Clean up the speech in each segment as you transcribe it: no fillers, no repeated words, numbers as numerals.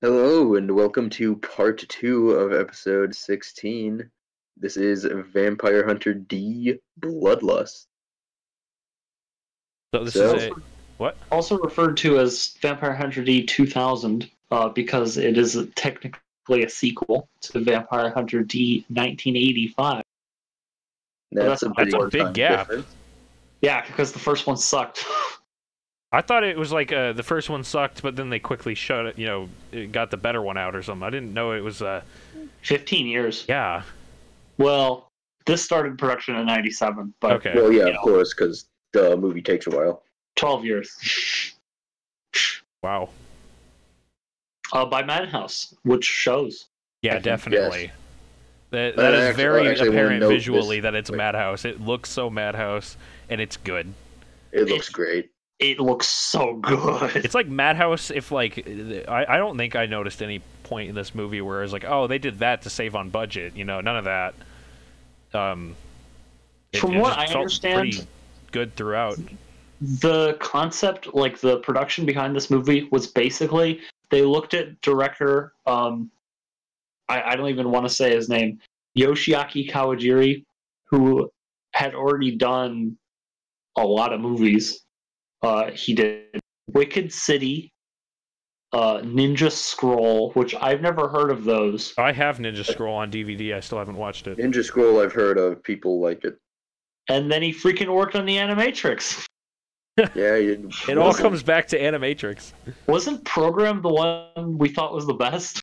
Hello and welcome to part 2 of episode 16. This is Vampire Hunter D Bloodlust. So this So, is a what? Also referred to as Vampire Hunter D 2000 because it is technically a sequel to Vampire Hunter D 1985. that's a That's a big big time gap. difference. Yeah, because the first one sucked. I thought it was like the first one sucked, but then they quickly shut it. It got the better one out or something. I didn't know it was. 15 years. Yeah. Well, this started production in 97, but Okay. Well, yeah, You of know. course, because the movie takes a while. 12 years. Wow. By Madhouse, which shows. Yeah, Yes. definitely. That I is very actually wanna apparent note visually this- that it's wait. Madhouse. It looks so Madhouse, and it's good. It looks great. It looks so good. It's like Madhouse if like I don't think I noticed any point in this movie where it's like, oh, they did that to save on budget. None of that. From It what just I felt understand, pretty good throughout. the concept, like the production behind this movie, was basically they looked at director, I don't even want to say his name, Yoshiaki Kawajiri, who had already done a lot of movies. He did Wicked City, Ninja Scroll, which I've never heard of those. I have Ninja Scroll on DVD. I still haven't watched it. Ninja Scroll, I've heard of. People like it. And then he freaking worked on the Animatrix. Yeah, It all comes back to Animatrix. Wasn't Program the one we thought was the best?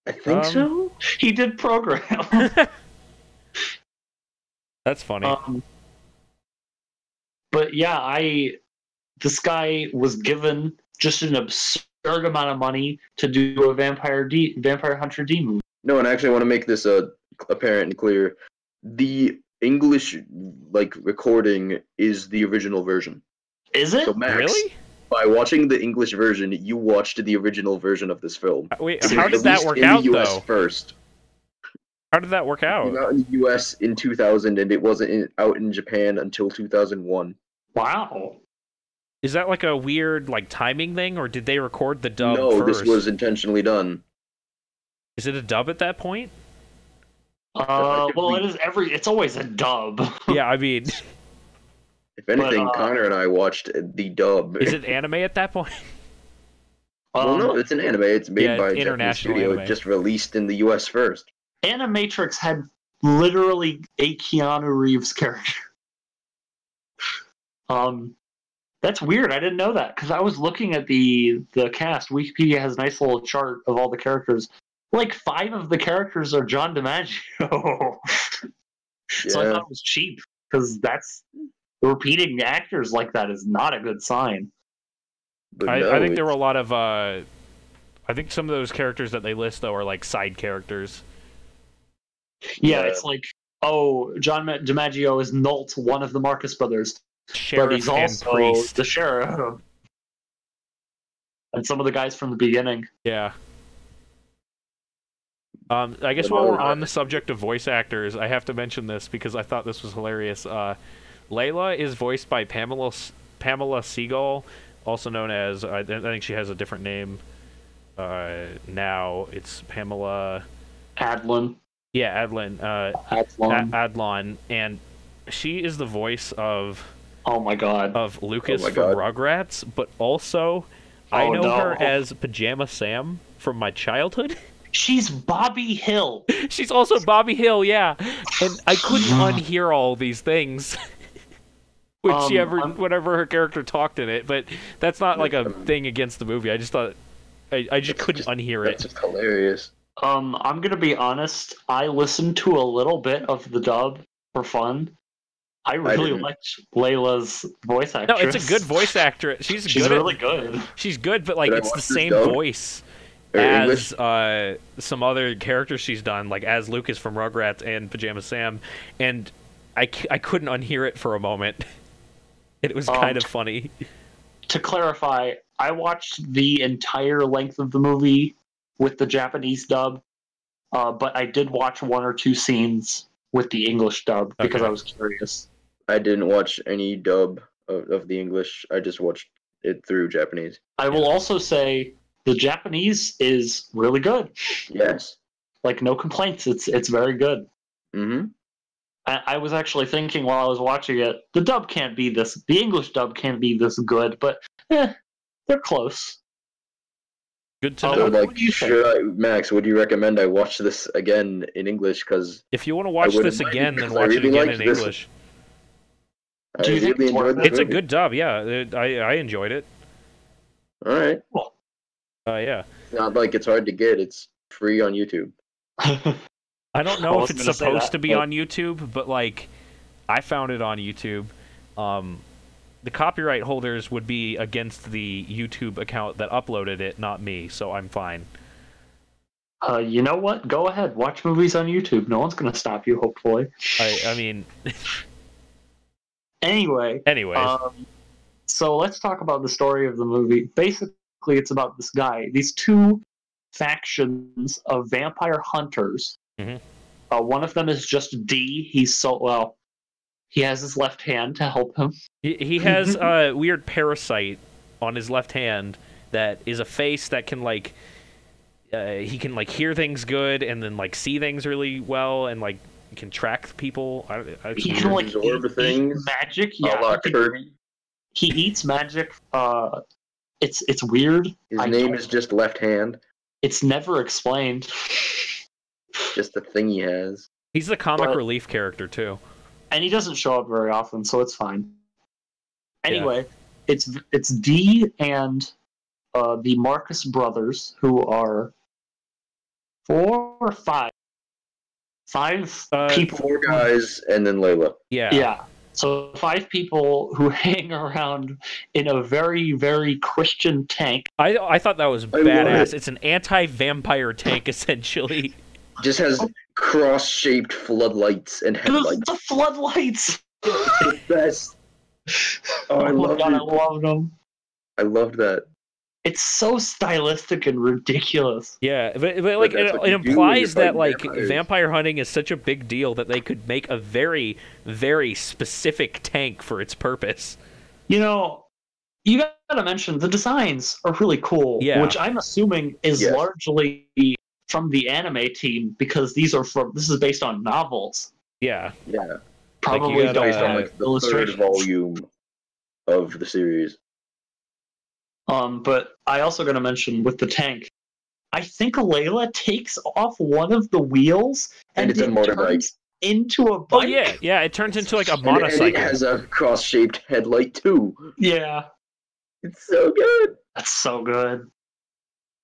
I think so. He did Program. That's funny. But yeah, this guy was given just an absurd amount of money to do a Vampire Hunter D movie. No, and I actually want to make this apparent and clear. The English recording is the original version. Is it? So Max, Really? by watching the English version, you watched the original version of this film. Wait, It how was did that released work in out, the US though? first. How did that work It out? came out in the US in 2000, and it wasn't out in Japan until 2001. Wow. Is that like a weird timing thing, or did they record the dub No, first? this was intentionally done. Is it a dub at that point? Well, it's always a dub. Yeah, I mean, If anything, But, Connor and I watched the dub. is it anime at that point? Well, no, it's an anime. It's made yeah, by a Japanese international studio. anime. It just released in the US first. Animatrix had literally a Keanu Reeves character. That's weird. I didn't know that because I was looking at the cast. Wikipedia has a nice little chart of all the characters. Like 5 of the characters are John DiMaggio. So I Yeah. thought it was cheap because that's repeating actors like that is not a good sign. But I no, think there were a lot of. I think some of those characters that they list though are like side characters. Yeah, Yeah. it's like, oh, John DiMaggio is Nolt, one of the Marcus brothers, Sheriff but he's and also priest. the sheriff. And some of the guys from the beginning. Yeah. I guess But while no, we're on the subject of voice actors, I have to mention this because I thought this was hilarious. Layla is voiced by Pamela Seagal, also known as I think she has a different name. Now it's Pamela. Adlon. Yeah, Adlon. Adlon, and she is the voice of Oh my god. Lucas Oh my from God. Rugrats, but also I Oh, know no. her as Pajama Sam from my childhood. She's Bobby Hill. She's also Bobby Hill, yeah. And I couldn't unhear all these things. Whenever her character talked in it, but that's not like a thing against the movie. I just thought I just couldn't unhear That's it. just hilarious. I'm gonna be honest. I listened to a little bit of the dub for fun. I really didn't. liked Layla's voice No, actress. it's a good voice actor. She's She's good. really good. She's good, but Did I it's the watch this same dub? voice Or as English? some other characters she's done, like as Lucas from Rugrats and Pajama Sam, and I couldn't unhear it for a moment. It was kind of funny. To clarify, I watched the entire length of the movie with the Japanese dub, but I did watch 1 or 2 scenes with the English dub because Okay. I was curious. I didn't watch any dub of the English. I just watched it through Japanese. I will also say the Japanese is really good. Yes. Like, no complaints. It's very good. Mm-hmm. I was actually thinking while I was watching it, the English dub can't be this good, but they're close. Good to So, know. What do you think? Max, would you recommend I watch this again in English? Because If you want to watch wouldn't this mind again, then because I watch it really again liked in this. English. I Do you think really it's worth enjoyed it? this It's a movie. good dub, yeah. I enjoyed it. All right. Cool. Yeah. It's not like it's hard to get. It's free on YouTube. I don't I know if wasn't it's gonna say supposed that, to be but- on YouTube, but like, I found it on YouTube. The copyright holders would be against the YouTube account that uploaded it, not me, so I'm fine. You know what? Go ahead. Watch movies on YouTube. No one's going to stop you, hopefully. I mean, Anyway. anyways. So let's talk about the story of the movie. Basically, it's about this guy. These two factions of vampire hunters. Mhm. One of them is just D. He has his left hand to help him. He has a weird parasite on his left hand that is a face that can like he can like hear things good and then like see things really well and like can track people. He can like absorb eat things. magic. A la Kirby. He eats magic. It's weird. His name is just Left Hand. It's never explained. Just the thing he has. He's the comic But- relief character too. And he doesn't show up very often, so it's fine. Anyway, it's D and the Marcus brothers, who are 4 or 5. 5 people. 4 guys and then Layla. Yeah. Yeah. So 5 people who hang around in a very, very Christian tank. I thought that was I love badass. it. It's an anti-vampire tank essentially. Just has cross-shaped floodlights and headlights. The floodlights! The best. Oh, I my love God, I it. love them. I loved that. It's so stylistic and ridiculous. Yeah, but like that's it what you do when implies you're that fighting like vampires. vampire hunting is such a big deal that they could make a very, very specific tank for its purpose. You know, you gotta mention the designs are really cool, Yeah. which I'm assuming is Yes. largely from the anime team because this is based on novels. Yeah. Yeah. Probably got, don't Based on have like the 3rd illustrations. volume of the series. But I also gotta mention with the tank, I think Layla takes off one of the wheels And it's a it motorbike. turns into a bike. Oh yeah, it turns into like a And motorcycle. it has a cross-shaped headlight too. Yeah, It's so good. that's so good.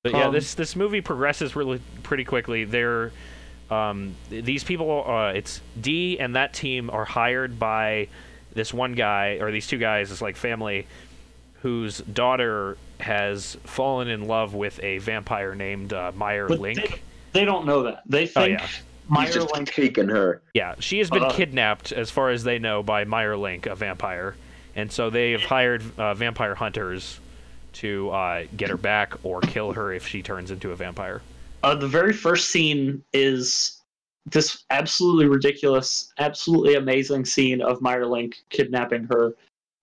But yeah, Um, this movie progresses really pretty quickly. They're these people, it's D and that team are hired by this one guy or these 2 guys, this like family, whose daughter has fallen in love with a vampire named Meyer But Link. they don't know that. They think yeah. He's Meyer just Link. taken her. Yeah, she has been Uh, kidnapped, as far as they know, by Meyer Link, a vampire, and so they have hired vampire hunters to get her back or kill her if she turns into a vampire. The very first scene is this absolutely ridiculous, absolutely amazing scene of Meyer Link kidnapping her.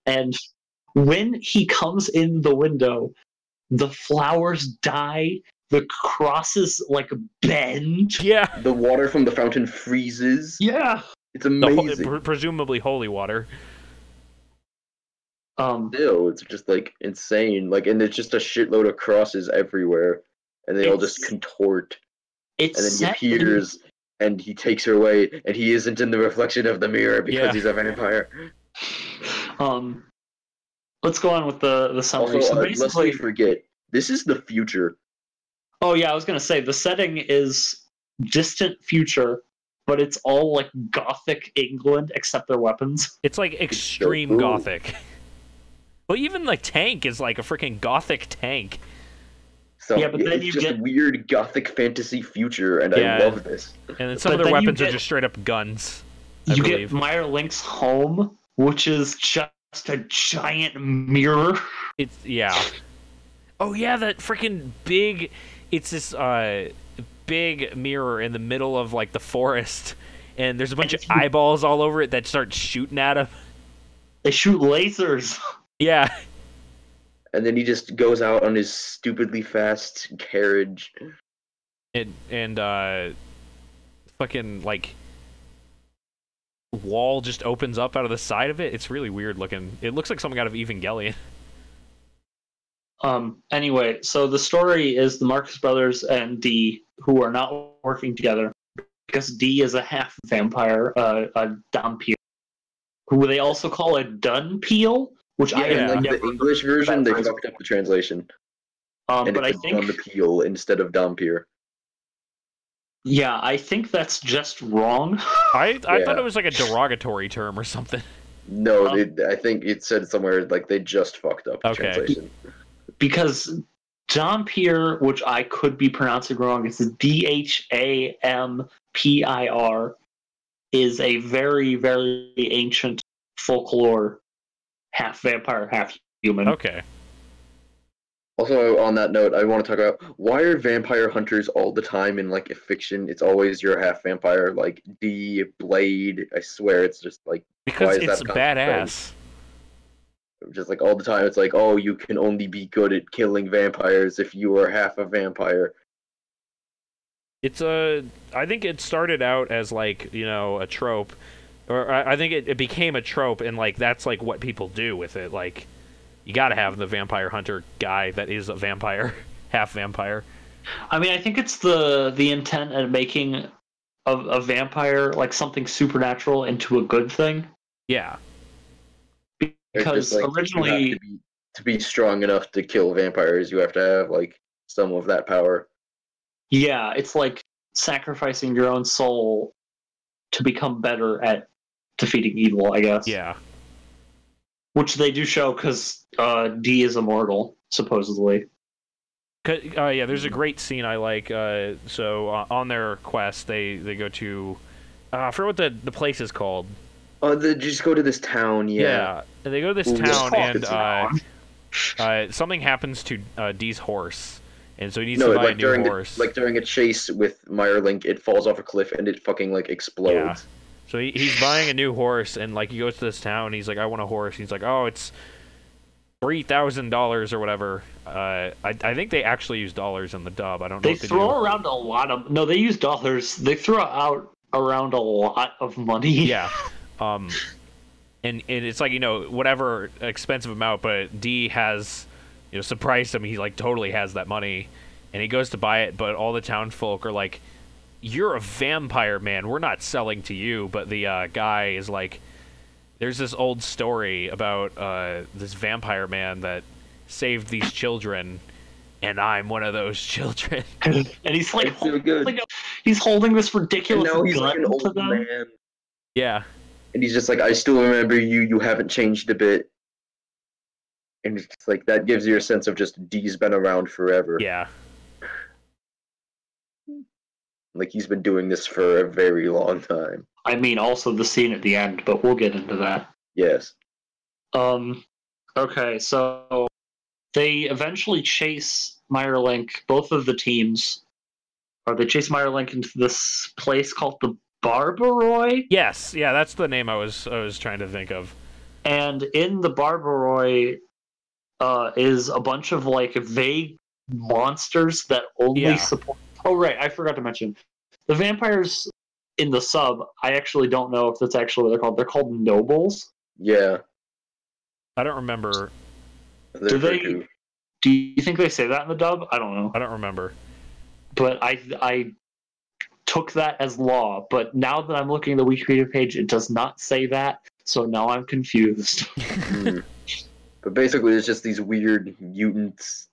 And when he comes in the window, the flowers die, the crosses like bend. Yeah, The water from the fountain freezes. Yeah. It's the amazing. presumably holy water. Still, it's just like insane. Like, and there's just a shitload of crosses everywhere, and they all just It's- contort. It's And then he set in- appears, and he takes her away, and he isn't in the reflection of the mirror because Yeah. he's a vampire. Let's go on with the summary. Also, So lest basically, we forget, this is the future. oh yeah, I was gonna say the setting is distant future, but it's all like Gothic England except their weapons. It's like extreme cool. gothic. Well, even the tank is like a freaking gothic tank. So Yeah, but then it's you just get- weird gothic fantasy future, and Yeah. I love this. And then some of But their then you weapons are get- just straight up guns. I You believe. get Meyer Link's home, which is just a giant mirror. It's yeah. Oh yeah, that freaking big. It's this big mirror in the middle of like the forest, and there's a bunch of eyeballs all over it that start shooting at him. They shoot lasers. Yeah, and then he just goes out on his stupidly fast carriage. And fucking like wall just opens up out of the side of it. It's really weird looking. It looks like something out of Evangelion. Anyway, so the story is the Marcus brothers and D, who are not working together because D is a half vampire, a Dhampir, who they also call a Dunpeel, which I in have like never the English heard version, they that phrase. fucked up the translation. And But I it's think Dunpeel instead of Dhampir. yeah, I think that's just wrong. I thought it was like a derogatory term or something. No, I think it said somewhere like they just fucked up the Okay. translation. Because Dhampir, which I could be pronouncing wrong, is Dhampir, is a very, very ancient folklore, half vampire, half human. Okay. Also, on that note, I want to talk about why are vampire hunters all the time in like a fiction? It's always you're a half vampire, like D, Blade. I swear, it's just like Because why is it's that constant badass. thing? Just like all the time, it's like, oh, you can only be good at killing vampires if you are half a vampire. It's I think it started out as like, you know, a trope, or I think it became a trope, and like that's like what people do with it. Like, you gotta have the vampire hunter guy that is a vampire, half vampire. I mean, I think it's the intent of making a vampire like something supernatural into a good thing. Yeah. Because Just, like, originally, to be strong enough to kill vampires, you have to have like some of that power. yeah, it's like sacrificing your own soul to become better at defeating evil, I guess. Yeah. Which they do show because D is immortal, supposedly. Yeah, there's a great scene I like. So on their quest, they go to, I forget what the place is called. Just go to this town, yeah. And they go to this Ooh, town, fuck, and something happens to Dee's horse, and so he needs to buy a new horse. Like during a chase with Meyerlink, it falls off a cliff and it fucking like explodes. Yeah. So he's buying a new horse, and like he goes to this town, and he's like, I want a horse. And he's like, oh, it's $3,000 or whatever. I think they actually use dollars in the dub. I don't know. They throw around a lot of they use dollars. They throw out around a lot of money. Yeah. And it's like, you know, whatever expensive amount, but D has, you know, surprised him. He like totally has that money, and he goes to buy it, but all the townfolk are like, you're a vampire, man. We're not selling to you. But the guy is like, there's this old story about this vampire man that saved these children, and I'm one of those children. And he's like, so good. He's holding this ridiculous And now he's gun like an to old them. man. Yeah. And he's just like, I still remember you. You haven't changed a bit. And it's just like that gives you a sense of just D's been around forever. Yeah. Like he's been doing this for a very long time. I mean, also the scene at the end, but we'll get into that. Yes. Okay, so they eventually chase Meyerlink, both of the teams, or they chase Meyerlink into this place called the Barbaroi. Yes. Yeah, that's the name I was trying to think of. And in the Barbaroi is a bunch of like vague monsters that only support. Oh right, I forgot to mention the vampires in the sub. I actually don't know if that's actually what they're called. They're called nobles. Yeah. I don't remember. Do you think they say that in the dub? I don't know. I don't remember. But I took that as law. But now that I'm looking at the Wikipedia page, it does not say that. So now I'm confused. But basically, it's just these weird mutants,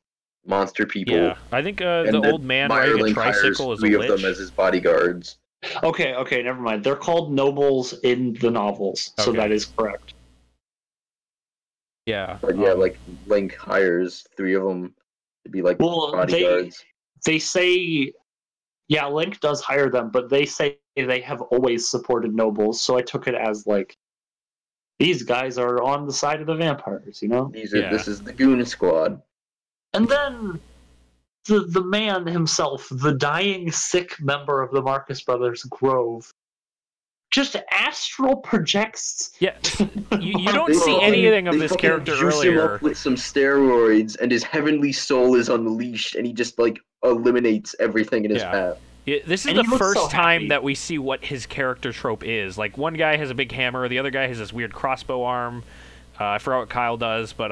monster people. Yeah, I think the old man riding a tricycle is a three lich. of them as his bodyguards. Okay, never mind. They're called nobles in the novels, so Okay. that is correct. Yeah. But yeah, like Link hires three of them to be like bodyguards. They say, yeah, Link does hire them, but they say they have always supported nobles. So I took it as like, these guys are on the side of the vampires, you know? This is the Goon Squad. And then the man himself, the dying, sick member of the Marcus Brothers Grove, just astral projects. Yeah, you don't see anything of this character juice him earlier. up with some steroids, and his heavenly soul is unleashed, and he just like eliminates everything in his path. Yeah, this is And the he looks first so time happy. that we see what his character trope is. Like, one guy has a big hammer, the other guy has this weird crossbow arm. I forgot what Kyle does, but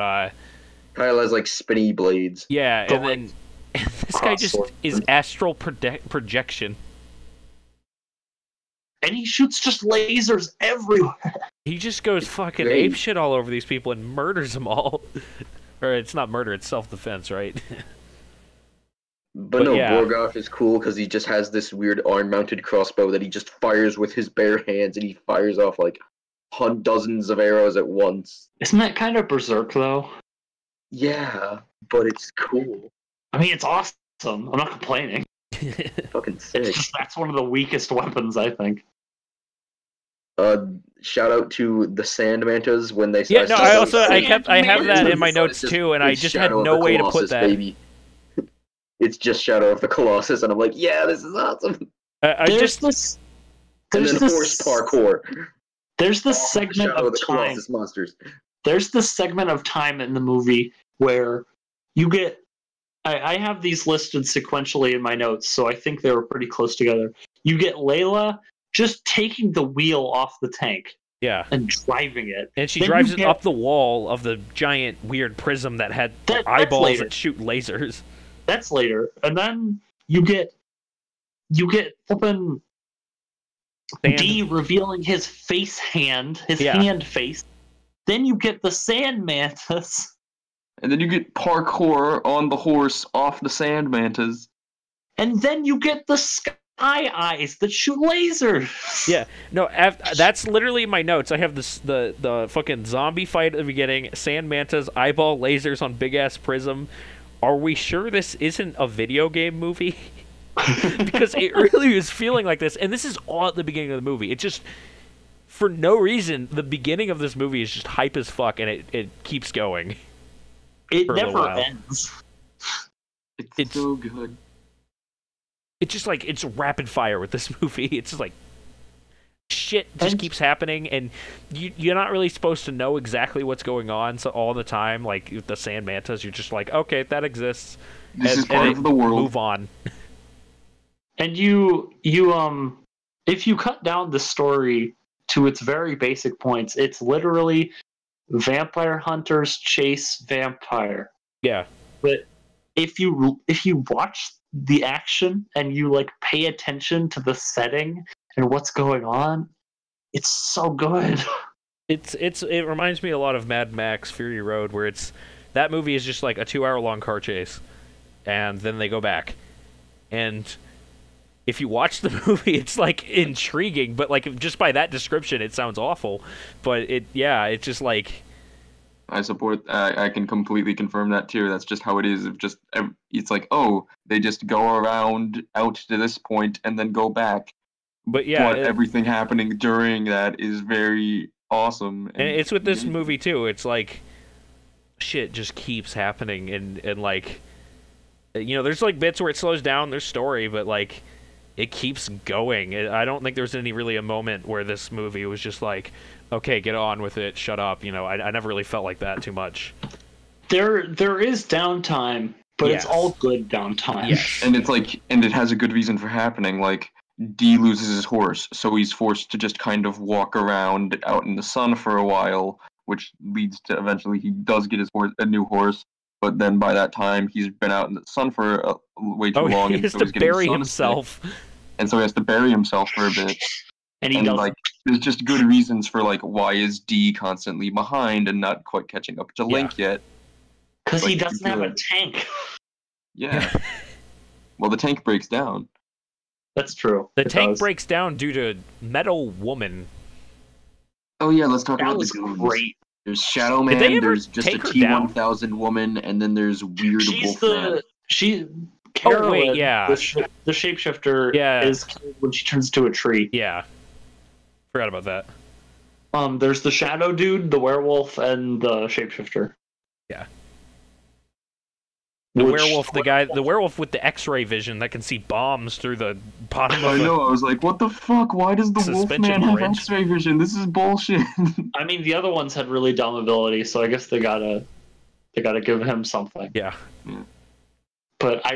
Kyle has like spinny blades. yeah, The, and then this guy just crossword. is astral projection. And he shoots just lasers everywhere. He just goes fucking great. apeshit all over these people and murders them all. Or it's not murder, it's self-defense, right? But no, yeah. Borgoff is cool because he just has this weird arm-mounted crossbow that he just fires with his bare hands, and he fires off like dozens of arrows at once. Isn't that kind of berserk, though? Yeah, but it's cool. I mean, it's awesome. I'm not complaining. Fucking sick. It's just that's one of the weakest weapons, I think. Shout out to the Sand Mantas when they. Yeah, no, I also Sand I have that in my It's notes just- too, and I it's just had Shadow of no the way to put Colossus, that. Baby. It's just Shadow of the Colossus, and I'm like, yeah, this is awesome. I There's just this. And There's then this horse parkour. There's this Awesome segment Shadow of the time. Colossus monsters. There's this segment of time in the movie where you get. I have these listed sequentially in my notes, so I think they were pretty close together. You get Layla just taking the wheel off the tank yeah. and driving it. And she Then drives you it get- up the wall of the giant weird prism that had That's eyeballs later. that shoot lasers. That's later, and then you get flipping Sand- D revealing his face hand, his Yeah. hand face. Then you get the sand mantis, And then you get parkour on the horse off the sand mantas. and then you get the sky eyes that shoot lasers. Yeah, no, that's literally my notes. I have this the fucking zombie fight at the beginning, sand mantas, eyeball lasers on big ass prism. Are we sure this isn't a video game movie? Because it really is feeling like this, and this is all at the beginning of the movie. It just, for no reason, the beginning of this movie is just hype as fuck, and it keeps going. It For a little never while. ends. It's so good. It's just like, it's rapid fire with this movie. It's just like, shit just And- keeps happening, and you're not really supposed to know exactly what's going on so all the time. Like with the sand mantas, you're just like, okay, that exists. This is and part of the world. Move on. And you if you cut down the story to its very basic points, it's literally vampire hunters chase vampire. Yeah. But if you watch the action and you like pay attention to the setting and what's going on, it's so good. It reminds me a lot of Mad Max Fury Road, where that movie is just like a 2-hour long car chase, and then they go back. And if you watch the movie, it's like intriguing, but like just by that description, it sounds awful. But it's just like, I support. I can completely confirm that too. That's just how it is. It's like, oh, they just go around out to this point and then go back. but yeah, But everything happening during that is very awesome. and it's with this movie too. It's like shit just keeps happening, and like, there's like bits where it slows down. There's story, but like, it keeps going. I don't think there's really a moment where this movie was just like, okay, get on with it, shut up. I never really felt like that too much. There is downtime, but it's Yes. all good downtime. Yes. And it's like, and it has a good reason for happening. Like, D loses his horse, so he's forced to just kind of walk around out in the sun for a while, which leads to eventually he does get his horse, a new horse. But then by that time, he's been out in the sun for way too long, he and has so to he's getting bury sun himself. sick. And so he has to bury himself for a bit. And he And does like, there's just good reasons for like why is D constantly behind and not quite catching up to Link yet. because he like, doesn't have a good. tank. Yeah. Well, the tank breaks down. That's true. The It tank does. breaks down due to Metal Woman. Oh yeah, let's talk That about was the goons. great. There's Shadow Did they Man. ever There's just a take her down? T-1000 woman, and then there's Weird She's Wolfman. Carolyn, yeah. the shapeshifter, Yeah. is killed when she turns to a tree. Yeah. Forgot about that. There's the shadow dude, the werewolf, and the shapeshifter. Yeah. The werewolf with the X-ray vision that can see bombs through the bottom of I know, I was like, what the fuck? Why does the suspension Wolfman have bridge. X-ray vision? This is bullshit. I mean, the other ones had really dumb abilities, so I guess they gotta give him something. Yeah. But I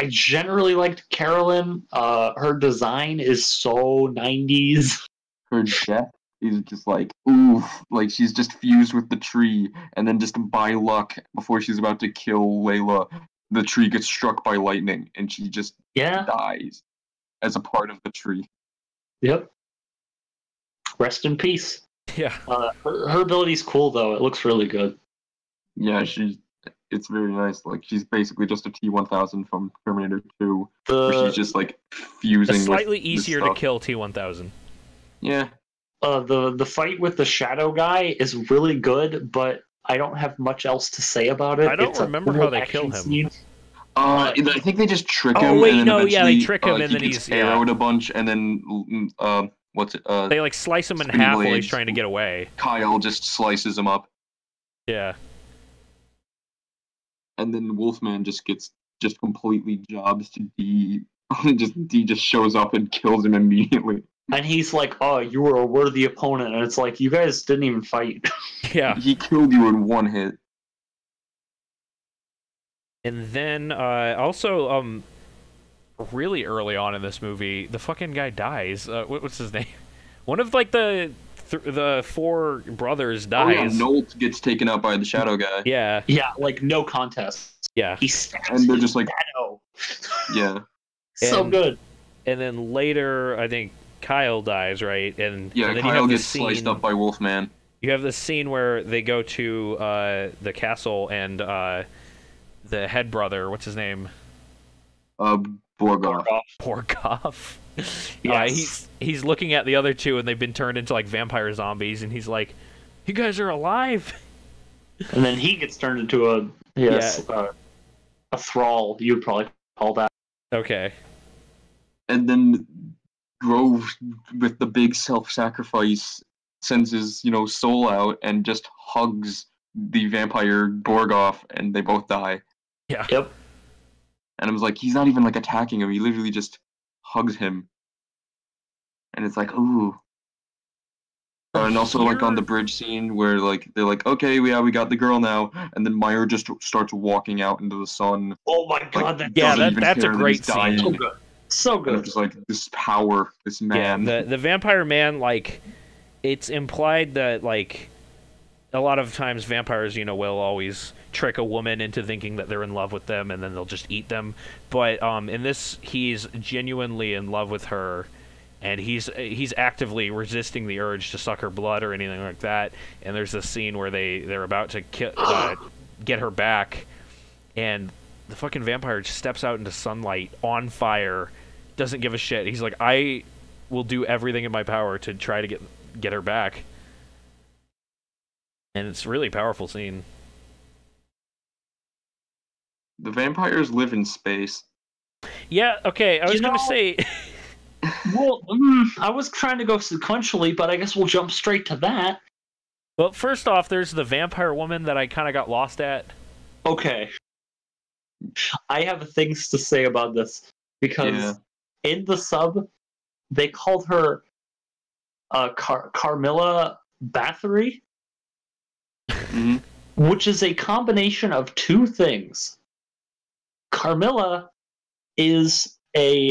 generally liked Carolyn. Her design is so 90s. Her death is just like, oof. Like, she's just fused with the tree, and then just by luck, before she's about to kill Layla, the tree gets struck by lightning, and she just dies as a part of the tree. Yep. Rest in peace. Yeah. Her ability's cool, though. It looks really good. Yeah, it's very nice. Like, she's basically just a T-1000 from Terminator 2, where she's just, like, fusing with slightly easier to kill T-1000. Yeah. The fight with the Shadow guy is really good, but I don't have much else to say about it. I don't remember how they kill him. Scene. I think they just trick him. Oh wait, and then no, yeah, they trick him, he and then gets he's arrowed a bunch, and then what's it? They like slice him in spinning half while he's blades. trying to get away. Kyle just slices him up, Yeah. and then Wolfman just completely jobs to D. D just shows up and kills him immediately. And he's like, "Oh, you were a worthy opponent," and it's like, you guys didn't even fight. Yeah. He killed you in one hit. And then also really early on in this movie, the fucking guy dies. What's his name? One of like the four brothers dies. Oh, yeah, Nolt gets taken out by the Shadow guy. Yeah. Yeah, like no contest. Yeah. He stabs And they're just like, Shadow. yeah. So good. And then later, I think Kyle dies, right? And Yeah, and then Kyle gets sliced up by Wolfman. You have this scene where they go to the castle and the head brother, what's his name? Borgoff. Borgoff. Yes. He's looking at the other two, and they've been turned into like vampire zombies, and he's like, "You guys are alive." And then he gets turned into a thrall. You would probably call that. Okay. And then Grove, with the big self-sacrifice, sends his soul out and just hugs the vampire Borgoff, and they both die. Yeah. Yep. And I was like, he's not even like attacking him. He literally just hugs him. And it's like, ooh. And also like on the bridge scene where like they're like, okay, we got the girl now, and then Meyer just starts walking out into the sun. Oh my god, like, that's a great scene. So good. So good. And I'm just like, this power, this man. Yeah, the vampire man, like, it's implied that like a lot of times vampires, will always trick a woman into thinking that they're in love with them, and then they'll just eat them. But in this, he's genuinely in love with her, and he's actively resisting the urge to suck her blood or anything like that. And there's this scene where they're about to get her back, and the fucking vampire just steps out into sunlight on fire, doesn't give a shit. He's like, I will do everything in my power to try to get her back. And it's a really powerful scene. The vampires live in space. Yeah, okay, I was going to say... Well, I was trying to go sequentially, but I guess we'll jump straight to that. Well, first off, there's the vampire woman that I kind of got lost at. Okay. I have things to say about this, because in the sub, they called her Carmilla Bathory, which is a combination of two things. Carmilla is a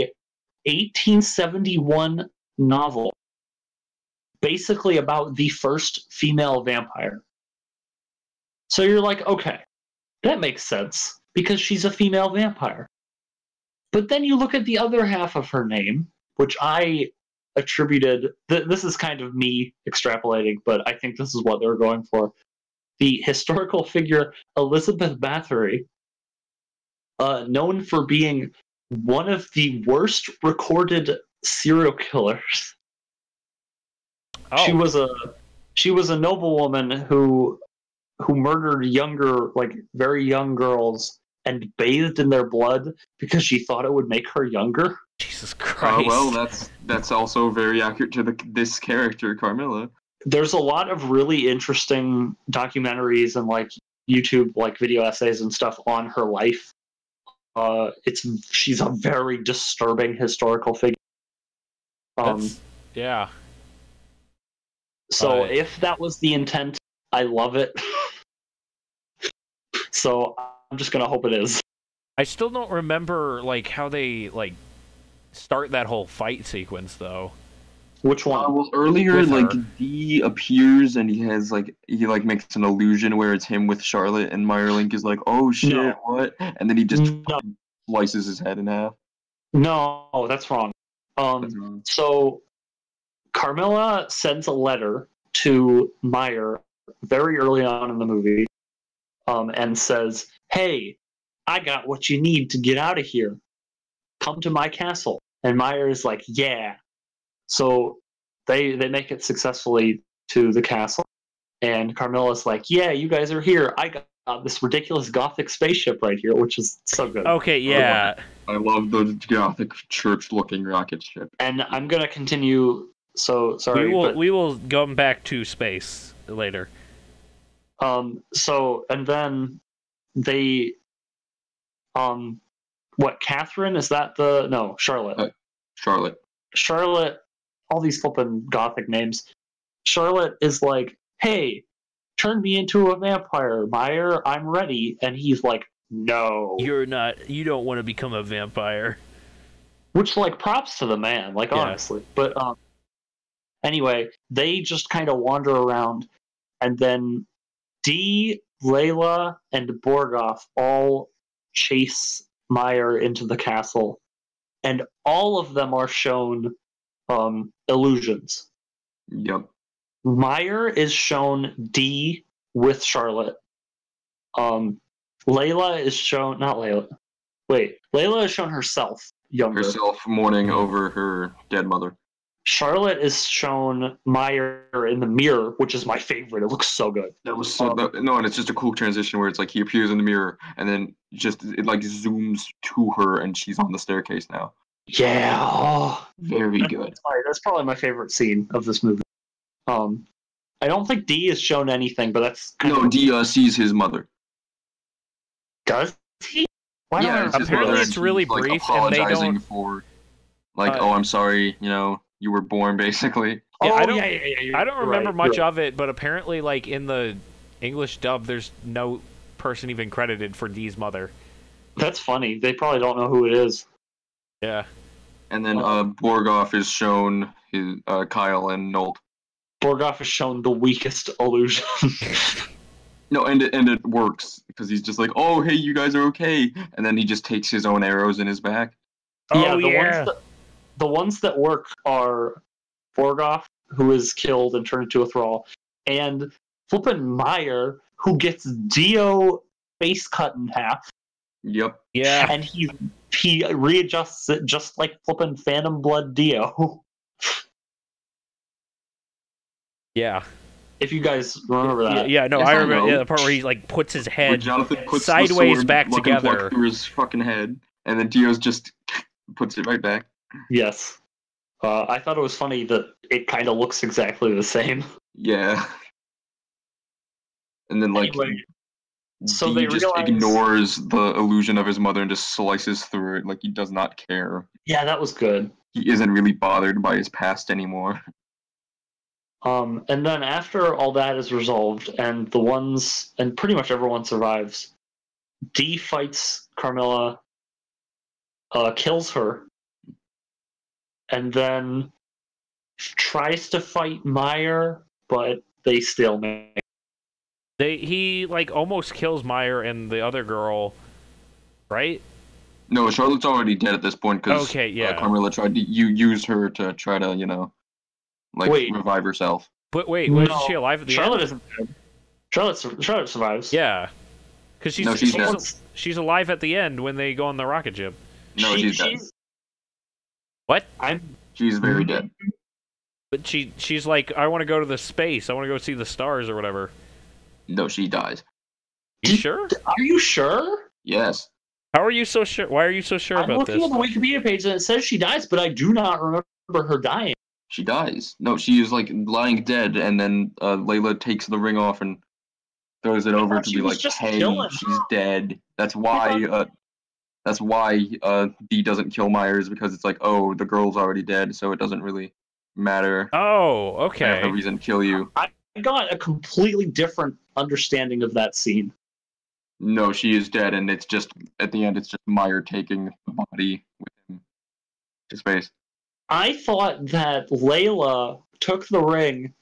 1871 novel basically about the first female vampire. So you're like, okay, that makes sense because she's a female vampire. But then you look at the other half of her name, which I attributed, this is kind of me extrapolating, but I think this is what they were going for. The historical figure Elizabeth Bathory, known for being one of the worst recorded serial killers. Oh. She was a noblewoman who murdered very young girls and bathed in their blood because she thought it would make her younger. Jesus Christ. Well, that's also very accurate to this character, Carmilla. There's a lot of really interesting documentaries and YouTube like video essays and stuff on her life. She's a very disturbing historical figure. Yeah. So if that was the intent, I love it. So I'm just gonna hope it is. I still don't remember like how they like start that whole fight sequence though. Which one? Well, earlier, With like her. Dee appears and he makes an illusion where it's him with Charlotte, and Meyerlink is like, "Oh shit, No. what?" And then he just No, slices his head in half. no, that's wrong. That's wrong. So Carmilla sends a letter to Meyer very early on in the movie, and says, "Hey, I got what you need to get out of here. Come to my castle." And Meyer is like, "Yeah." So they make it successfully to the castle, and Carmilla's like, "Yeah, you guys are here. I got this ridiculous Gothic spaceship right here," which is so good. Okay, yeah. I love the Gothic church-looking rocket ship. And I'm gonna continue. So sorry, We will come back to space later. So and then they, what? Catherine, is that the no? Charlotte. Charlotte. Charlotte. All these flippin' Gothic names. Charlotte is like, "Hey, turn me into a vampire, Meyer. I'm ready." And he's like, "No." You don't want to become a vampire. Which, like, props to the man, like, Yeah. honestly. But anyway, they just kind of wander around, and then Dee, Layla, and Borgoff all chase Meyer into the castle, and all of them are shown illusions. Yep. Meyer is shown Dee with Charlotte. Layla is shown not Layla. Wait, Layla is shown herself younger. Herself mourning over her dead mother. Charlotte is shown Meyer in the mirror, which is my favorite. It looks so good. That was so no, and it's just a cool transition where it's like he appears in the mirror and then just it like zooms to her and she's on the staircase now. Yeah. Oh. Very good. Sorry, that's probably my favorite scene of this movie. I don't think Dee is shown anything, but that's No, Dee sees his mother. Does he? Why Yeah, don't it's I his Apparently mother, it's and really she's, like, brief, and they apologizing don't- for like, "Oh, I'm sorry, you were born," basically. Yeah, Oh, I don't- yeah. I don't remember right, much right. of it, but apparently, like in the English dub, there's no person even credited for Dee's mother. That's funny. They probably don't know who it is. Yeah. And then Borgoff is shown his Kyle and Nolt. Borgoff is shown the weakest illusion. No, and it works because he's just like, "Oh, hey, you guys are okay," and then he just takes his own arrows in his back. Yeah, Oh, yeah. The ones that work are Borgoff, who is killed and turned into a thrall, and flippin' Meyer, who gets Dio face cut in half, Yep. Yeah. and he readjusts it just like flippin' Phantom Blood Dio. Yeah. If you guys remember that. Yeah, no, Yes, I I remember know. the part where he like puts his Where head Jonathan puts sideways the sword back looking plug together. through his fucking head, and then Dio's just puts it right back. Yes. I thought it was funny that it kind of looks exactly the same. Yeah. And then like Anyway, so Dee they just realize- ignores the illusion of his mother and just slices through it like he does not care. Yeah, that was good. He isn't really bothered by his past anymore. And then after all that is resolved, and pretty much everyone survives, Dee fights Carmilla, kills her, and then tries to fight Meyer, but they still make. He like almost kills Meyer and the other girl, right? No, Charlotte's already dead at this point because Okay, yeah. Carmilla tried to use her to try to Wait. revive herself. But wait, was No, she alive at the Charlotte end? isn't dead. Charlotte survives. Yeah, because she's No, she's dead. she's alive at the end when they go on the rocket ship. No, she's dead. What? She's very dead. But she's like, I want to go to the space. I want to go see the stars or whatever. No, she dies. You sure? Are you sure? Yes. How are you so sure? Why are you so sure I'm about looking this? at the Wikipedia page and it says she dies, but I do not remember her dying. She dies. No, she is like lying dead, and then Layla takes the ring off and throws it over thought to she be was like, just "Hey, chilling. she's dead." That's why. That's why Dee doesn't kill Myers, because it's like, oh, the girl's already dead, so it doesn't really matter. Oh, I have no okay. reason to kill you. I got a completely different understanding of that scene. No, she is dead, and it's just at the end, it's just Meyer taking the body with him to space. I thought that Layla took the ring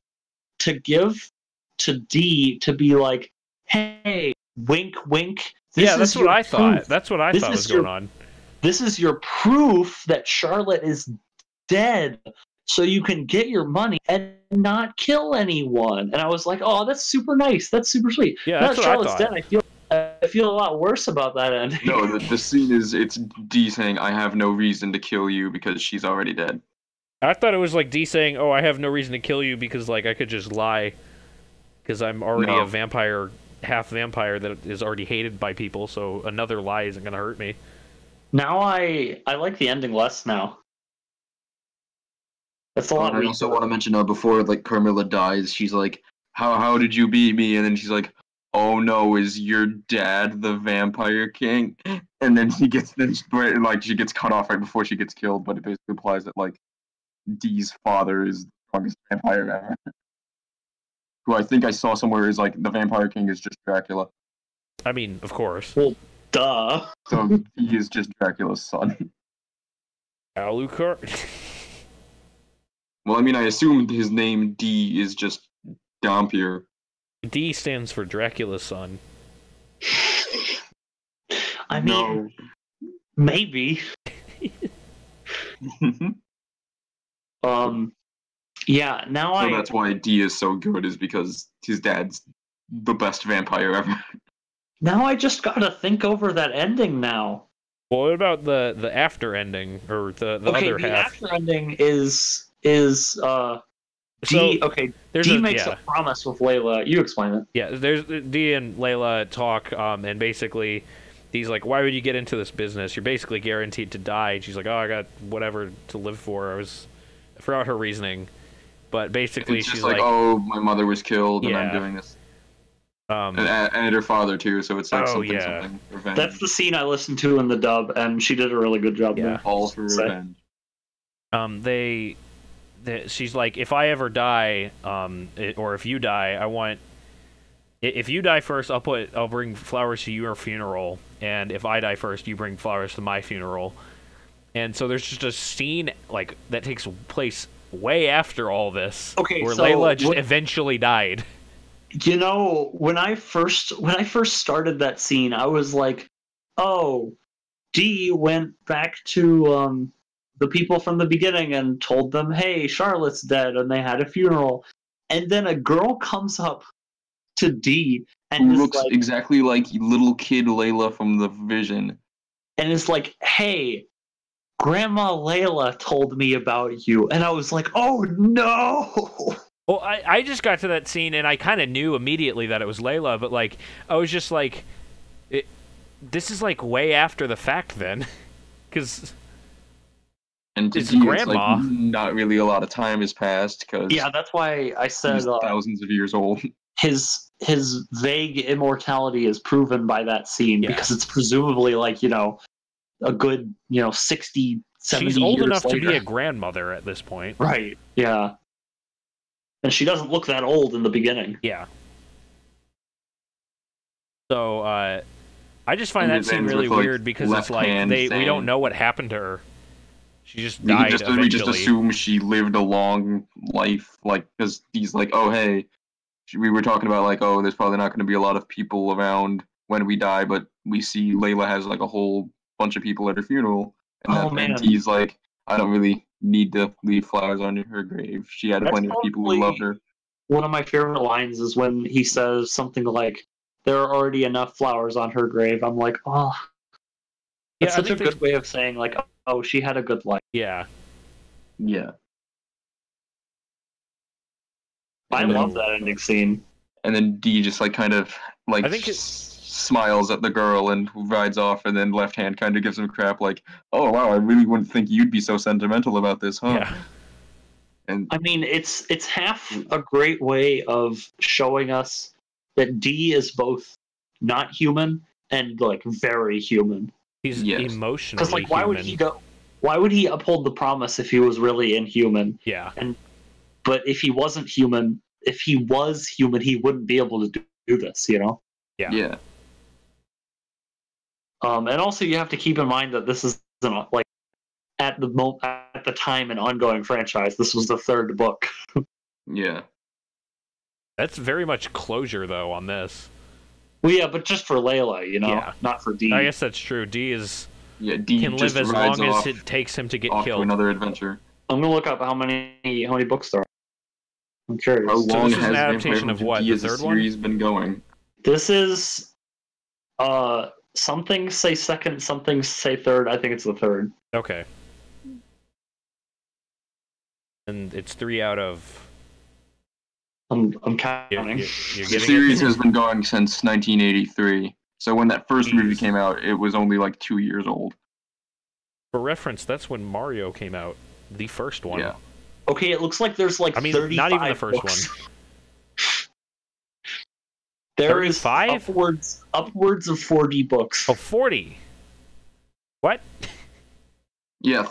to give to Dee to be like, hey, wink, wink. Yeah, that's what I thought. That's what I This thought is was going on. This is your proof that Charlotte is dead, so you can get your money and not kill anyone. And I was like, oh, that's super nice. That's super sweet. Yeah, Now that's that what I Charlotte's thought. dead, I feel a lot worse about that ending. No, the scene is, it's Dee saying, I have no reason to kill you because she's already dead. I thought it was like Dee saying, "Oh, I have no reason to kill you because like I could just lie because I'm already a vampire, half vampire that is already hated by people, so another lie isn't gonna hurt me." Now I like the ending less now. That's a lot I weaker. also want to mention before like Carmilla dies, she's like, how did you beat me? And then she's like, oh no, is your dad the vampire king? And then she gets cut off right before she gets killed, but it basically implies that like Dee's father is the strongest vampire ever. Who I think I saw somewhere is like the vampire king is just Dracula. I mean, of course. Well, duh. So he is just Dracula's son. Alucard. Well, I mean, I assumed his name D is just Dampier. D stands for Dracula's son. I mean, maybe. Yeah, now So that's why D is so good, is because his dad's the best vampire ever. Now I just gotta think over that ending now. Well, what about the after ending or the other the half? after ending is D. Okay, D makes a promise with Layla. You explain it. Yeah, there's Dee and Layla talk, and basically, Dee's like, "Why would you get into this business? You're basically guaranteed to die." And she's like, "Oh, I got whatever to live for." I forgot her reasoning, but basically, it's just she's like, "Oh, my mother was killed, and I'm doing this." And her father too, so it's like something revenge. That's the scene I listened to in the dub, and she did a really good job there. All for revenge. She's like, if I ever die, or if you die, I want. If you die first, I'll bring flowers to your funeral, and if I die first, you bring flowers to my funeral. And so there's just a scene like that takes place way after all this, where Layla just eventually died. You know, when I first started that scene, I was like, "Oh, Dee went back to the people from the beginning and told them, hey, Charlotte's dead,' and they had a funeral." And then a girl comes up to Dee and who looks like, exactly like little kid Layla from the Vision, and is like, "Hey, Grandma Layla told me about you," and I was like, "Oh no!" Well, I just got to that scene and I kind of knew immediately that it was Layla, but like I was just like, this is like way after the fact then, because it's grandma. Like, not really a lot of time has passed because that's why I said he's thousands of years old. His vague immortality is proven by that scene because it's presumably like a good 60, 70 she's old years enough later. To be a grandmother at this point, right? Yeah. And she doesn't look that old in the beginning. Yeah. So, I just find that scene really weird because it's like we don't know what happened to her. She just died eventually. We just assume she lived a long life, like, because he's like, oh, hey, we were talking about, like, oh, there's probably not going to be a lot of people around when we die, but we see Layla has, like, a whole bunch of people at her funeral. And he's like, I don't really need to leave flowers on her grave. She had plenty of people who loved her. One of my favorite lines is when he says something like, there are already enough flowers on her grave. I'm like, oh, that's such a good way of saying, like, oh, she had a good life. Yeah. Yeah. I love that ending scene. And then Dee just, like, kind of, like, smiles at the girl and rides off, and then Left Hand kind of gives him crap, like, oh, wow, I really wouldn't think you'd be so sentimental about this, huh? Yeah. And I mean, it's half a great way of showing us that D is both not human and like very human. He's Yes. emotionally Because like, why human. would he go? Why would he uphold the promise if he was really inhuman? Yeah. But if he wasn't human, if he was human, he wouldn't be able to do this. You know. Yeah. Yeah. And also, you have to keep in mind that this is like at the time an ongoing franchise. This was the third book. Yeah. That's very much closure though on this. Well, yeah, but just for Layla, you know, Yeah. not for D. I guess that's true. D is Yeah. D can just live as rides long as off, it takes him to get off to killed. another adventure. I'm gonna look up how many books there are. I'm curious. How long this is has an adaptation Vampire of Hunter what, D the as a third one? series been going? This is something say second, something say third. I think it's the third. Okay. And it's 3 out of. I'm You're counting. getting The series it? has been going since 1983. So when that first movie Jeez. came out, it was only like 2 years old. For reference, that's when Mario came out, the first one. Yeah. Okay, it looks like there's like I mean, 35 not even the first books. one. There is 35? upwards of 40 books. Oh, 40. What? Yeah,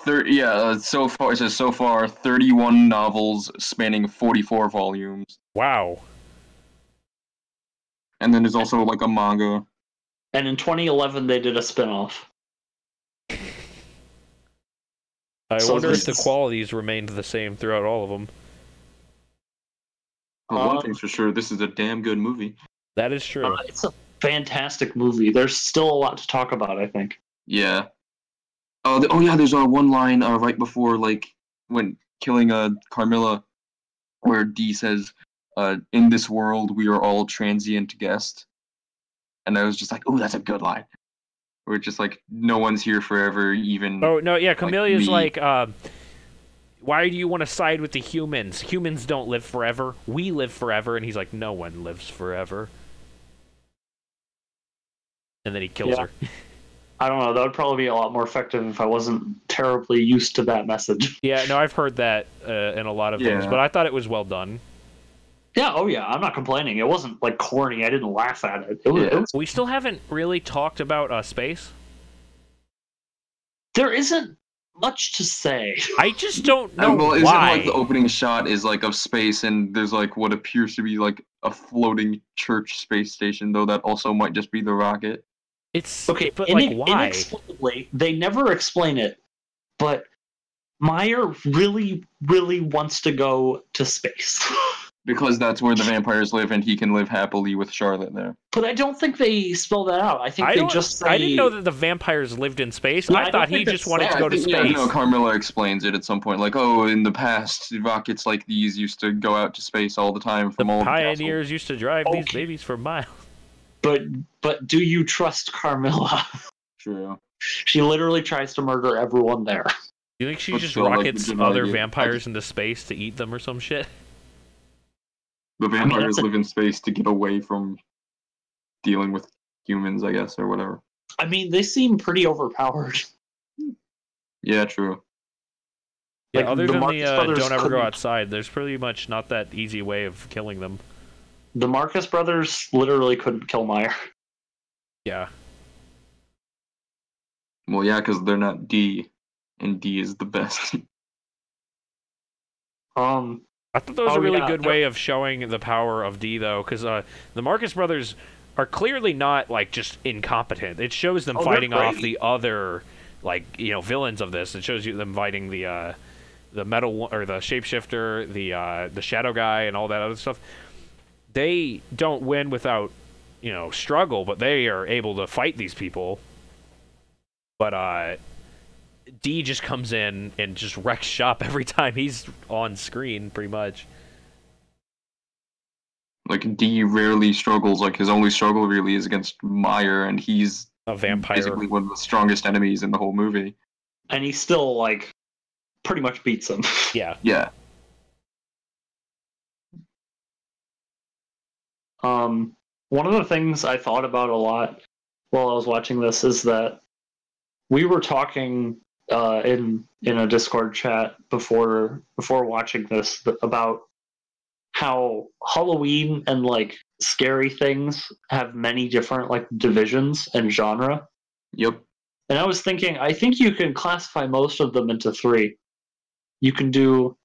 so far it says 31 novels spanning 44 volumes. Wow. And then there's also like a manga. And in 2011, they did a spin-off. I So wonder if this the is- qualities remained the same throughout all of them. But one thing's for sure, this is a damn good movie. That is true. It's a fantastic movie. There's still a lot to talk about, I think. Yeah. Oh yeah, there's one line right before like when killing Carmilla, where D says, "In this world, we are all transient guests," and I was just like, "Oh, that's a good line." We're just like, no one's here forever, even. Oh, no, yeah, Camelia's me. like, why do you want to side with the humans? Humans don't live forever. We live forever. And he's like, no one lives forever. And then he kills her. I don't know. That would probably be a lot more effective if I wasn't terribly used to that message. Yeah, no, I've heard that in a lot of things, Yeah. but I thought it was well done. Yeah, oh yeah, I'm not complaining. It wasn't like corny. I didn't laugh at it. It was, Yeah. We still haven't really talked about space. there isn't much to say. I just don't know Well, isn't why. like the opening shot is like of space, and there's like what appears to be like a floating church space station, though that also might just be the rocket. It's Okay, but like why? inexplicably, they never explain it, but Meyer really, really wants to go to space. Because that's where the vampires live, and he can live happily with Charlotte there. But I don't think they spell that out. I think I they don't- just say... I didn't know that the vampires lived in space. Yeah, I I thought don't he think just that's- wanted to I go to think, space. Yeah, Carmilla explains it at some point, like, oh, in the past, rockets like these used to go out to space all the time The from all pioneers used to drive these Okay. babies for miles. But do you trust Carmilla? True. She literally tries to murder everyone there. You think she But just still, like, rockets the good other idea. vampires into space to eat them or some shit? The vampires that's a- live in space to get away from dealing with humans, I guess, or whatever. I mean, they seem pretty overpowered. Yeah, true. Yeah, Like, other the than Marcus the brothers don't ever go couldn't- outside, there's pretty much not that easy way of killing them. The Marcus brothers literally couldn't kill Meyer. Yeah. Well, yeah, because they're not D, and D is the best. I thought that was Oh, a really yeah, good they're- way of showing the power of D, though, because the Marcus brothers are clearly not like just incompetent. It shows them Oh, they're fighting off great. the other, like, villains of this. It shows you them fighting the metal or the shapeshifter, the shadow guy, and all that other stuff. They don't win without struggle, but they are able to fight these people. But D just comes in and just wrecks shop every time he's on screen, pretty much. Like, D rarely struggles. Like, his only struggle really is against Meyer, and he's A vampire. basically one of the strongest enemies in the whole movie. And he still, like, pretty much beats him. Yeah. Yeah. One of the things I thought about a lot while I was watching this is that we were talking in a Discord chat before watching this about how Halloween and like scary things have many different like divisions and genre. Yep. And I was thinking, I think you can classify most of them into three. You can do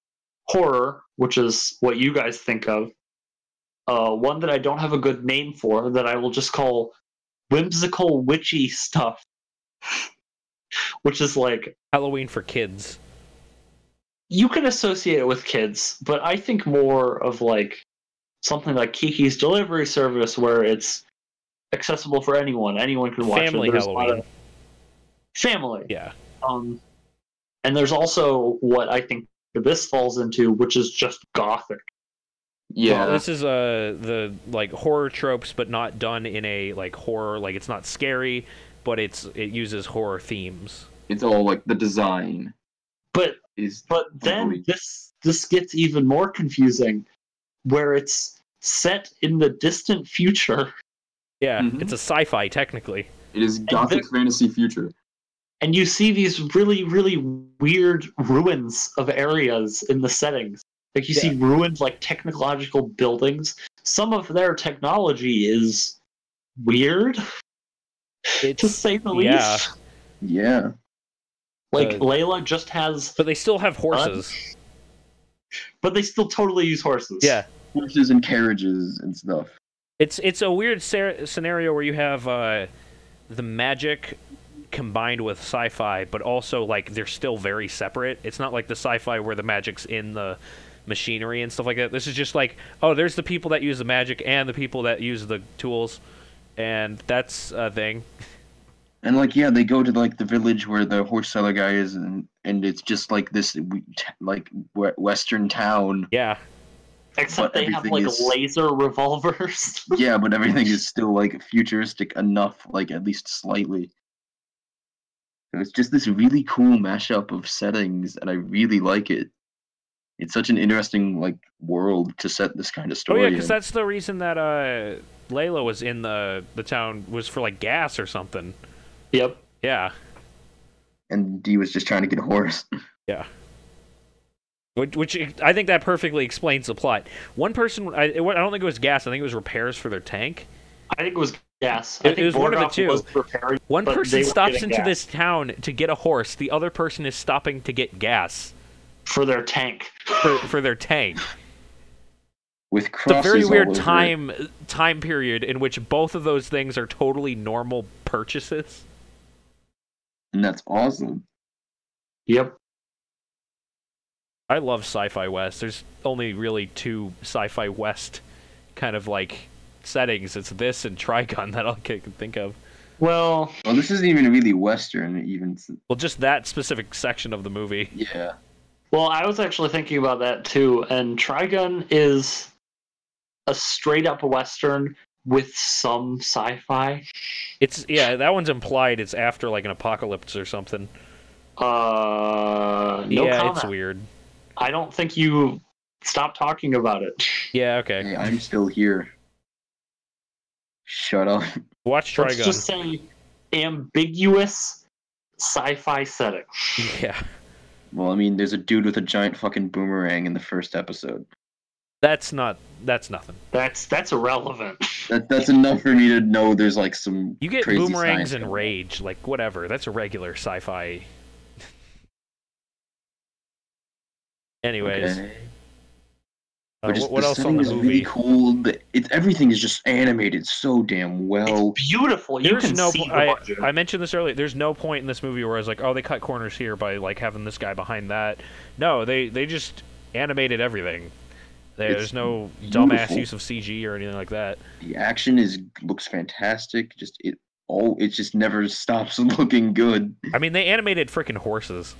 horror, which is what you guys think of. One that I don't have a good name for, that I will just call whimsical witchy stuff, which is like Halloween for kids. you can associate it with kids, but I think more of like something like Kiki's Delivery Service, where it's accessible for anyone. Anyone can watch Family it. There's Halloween. a lot of family. Yeah. And there's also what I think this falls into, which is just Gothic. Yeah. Well, this is the like horror tropes, but not done in a like horror. Like it's not scary, but it uses horror themes. It's all like the design But is. then Agreed. this gets even more confusing, where it's set in the distant future, Yeah, Mhm. it's a sci-fi technically. It is Gothic fantasy future. and you see these really, really weird ruins of areas in the settings. Like you see ruined like technological buildings. Some of their technology is weird, to It's say the yeah, least. Yeah. Like Uh, Layla just has, but they still have horses. but they still totally use horses. Yeah, Horses and carriages and stuff. it's a weird scenario where you have the magic combined with sci-fi, but also like they're still very separate. It's not like the sci-fi where the magic's in the machinery and stuff like that. This is just like, oh, there's the people that use the magic and the people that use the tools, and that's a thing. And like, yeah, they go to like the village where the horse seller guy is, and it's just like this like western town. Yeah, Except But they have everything like is- laser revolvers. Yeah, but everything is still like futuristic enough, like at least slightly. So it's just this really cool mashup of settings, and I really like it. It's such an interesting like world to set this kind of oh story yeah, because in. that's the reason that Layla was in the town was for like gas or something. Yep. Yeah, And Dee was just trying to get a horse. yeah. Which I think that perfectly explains the plot. One person, I don't think it was gas. I think it was repairs for their tank. I think it was gas. It I think was one of the Borgoff two. was preparing, One but person they were stops getting into gas this town to get a horse. The other person is stopping to get gas for their tank. for their tank. With It's a crosses very all weird over it. time period in which both of those things are totally normal purchases. And that's awesome. Yep. I love Sci-Fi West. There's only really two Sci-Fi West kind of like settings. It's this and Trigun that I can think of. Well, Well, this isn't even really western, even. Well, just that specific section of the movie. Yeah. I was actually thinking about that too. And Trigun is a straight up western with some sci-fi. It's that one's implied. It's after like an apocalypse or something. No yeah, comment. it's weird. I don't think you stop talking about it. Yeah, okay. Hey, I'm still here. Shut up. Watch Let's Trigun. just say ambiguous sci-fi setting. Yeah, Well, I mean, there's a dude with a giant fucking boomerang in the first episode. that's nothing. That's irrelevant. That's enough for me to know there's like some You get crazy boomerangs science and going on. rage, like whatever. That's a regular sci-fi. Anyways, Okay. But just what the else on setting the is movie? really cool. Everything is just animated so damn well. It's beautiful. You There's can no. see the I budget. mentioned this earlier. There's no point in this movie where I was like, oh, they cut corners here by like having this guy behind that. No, they just animated everything. There's It's no dumbass beautiful. use of CG or anything like that. The action looks fantastic. It just never stops looking good. I mean, they animated freaking horses.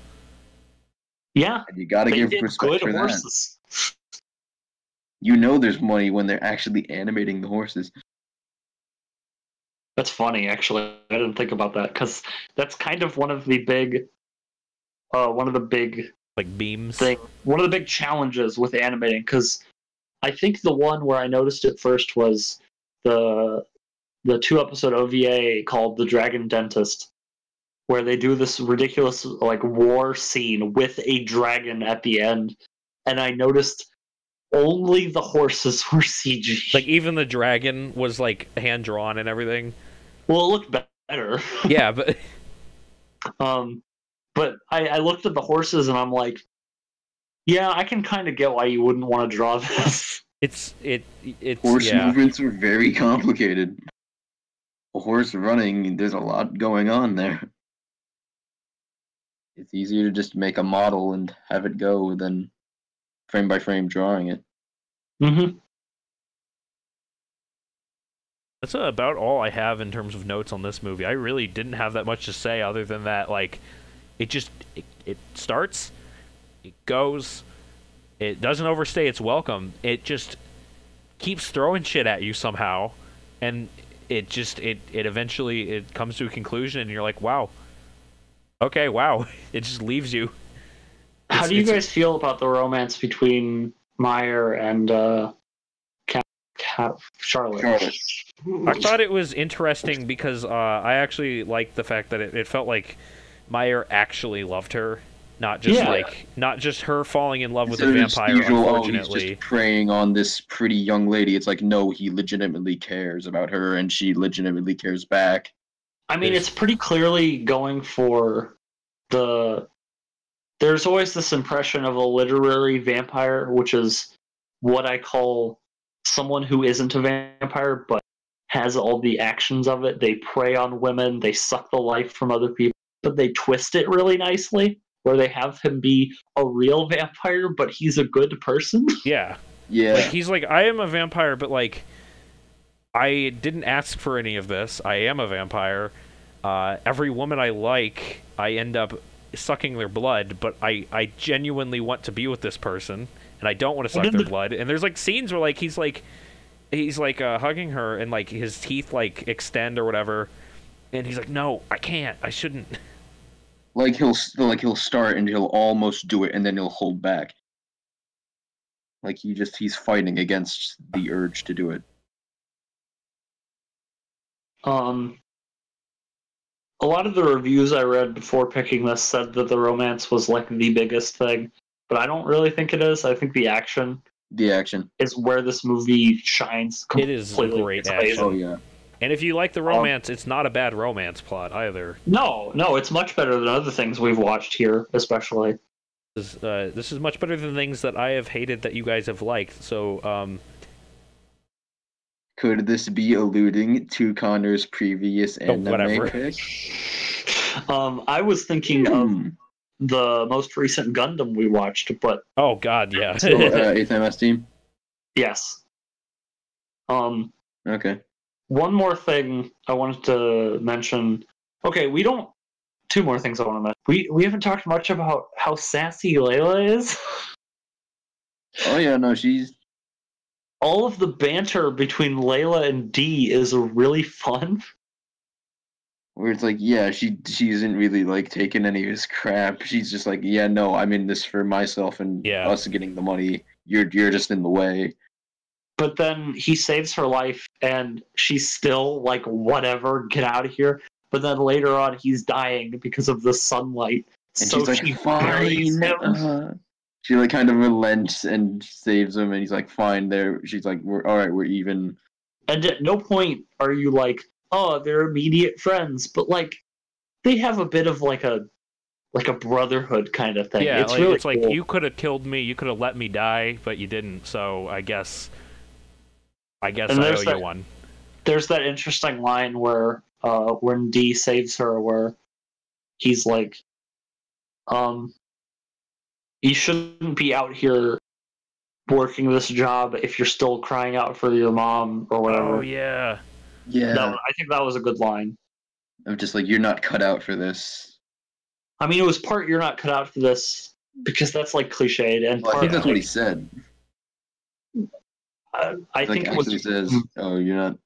Yeah, And you gotta they give did respect good for that. horses. You know there's money when they're actually animating the horses. That's funny, actually. I didn't think about that because that's kind of one of the big Like beams. one of the big challenges with animating. Because I think the one where I noticed it first was the 2-episode OVA called "The Dragon Dentist," where they do this ridiculous like war scene with a dragon at the end, and I noticed only the horses were CG. Like even the dragon was like hand drawn and everything. Well, it looked better. Yeah, but but I looked at the horses and I'm like, yeah, I can kind of get why you wouldn't want to draw this. it's Horse yeah. movements are very complicated. A horse running, there's a lot going on there. It's easier to just make a model and have it go than frame by frame drawing it. Mm-hmm. That's about all I have in terms of notes on this movie. I really didn't have that much to say other than that, like, it starts, it goes, it doesn't overstay its welcome. It just keeps throwing shit at you somehow, and it eventually it comes to a conclusion, and you're like, wow, okay, wow. It just leaves you. How do you guys feel about the romance between Meyer and Charlotte? I thought it was interesting because I actually liked the fact that it felt like Meyer actually loved her, not just her falling in love with a vampire. Unfortunately, he's just preying on this pretty young lady. It's like, no, he legitimately cares about her, and she legitimately cares back. I mean, it's pretty clearly going for there's always this impression of a literary vampire, which is what I call someone who isn't a vampire but has all the actions of it. They prey on women, they suck the life from other people, but they twist it really nicely, where they have him be a real vampire, but he's a good person. Yeah. Yeah. Like, he's like, I am a vampire, but, like, I didn't ask for any of this. I am a vampire. Every woman I like, I end up sucking their blood, but I genuinely want to be with this person, and I don't want to suck their blood. And there's, like, scenes where, like, he's hugging her, and, like, his teeth, like, extend or whatever, and he's like, no, I can't. I shouldn't. Like he'll start and he'll almost do it, and then he'll hold back. Like he's fighting against the urge to do it. A lot of the reviews I read before picking this said that the romance was like the biggest thing, but I don't really think it is. I think the action is where this movie shines. It is great action. Oh yeah. And if you like the romance, it's not a bad romance plot either. No, it's much better than other things we've watched here, especially. This is much better than things that I have hated that you guys have liked. So, could this be alluding to Connor's previous anime pick? I was thinking of the most recent Gundam we watched, but oh god, yeah. So, 8th MS team. Yes. Okay. One more thing I wanted to mention. Okay, two more things I want to mention. We haven't talked much about how sassy Layla is. Oh yeah, no, she's... All of the banter between Layla and Dee is really fun. Where it's like, yeah, she isn't really like taking any of his crap. She's just like, yeah, no, I'm in this for myself and us getting the money. You're just in the way. But then he saves her life, and she's still like, whatever, get out of here. But then later on, he's dying because of the sunlight. And so she's like, fine. She like kind of relents and saves him, and he's like, fine. There, she's like, all right, we're even. And at no point are you like, oh, they're immediate friends, but like, they have a bit of like a brotherhood kind of thing. Yeah, it's like, really it's cool. like, you could have killed me, you could have let me die, but you didn't. So I guess I owe you one. There's that interesting line where when Dee saves her, where he's like, you shouldn't be out here working this job if you're still crying out for your mom or whatever. Oh yeah. Yeah. I think that was a good line. I'm just like, you're not cut out for this. I mean, it was part you're not cut out for this because that's like cliched, and well, I think that's what he said. I think it was. Says, "Oh, you're not."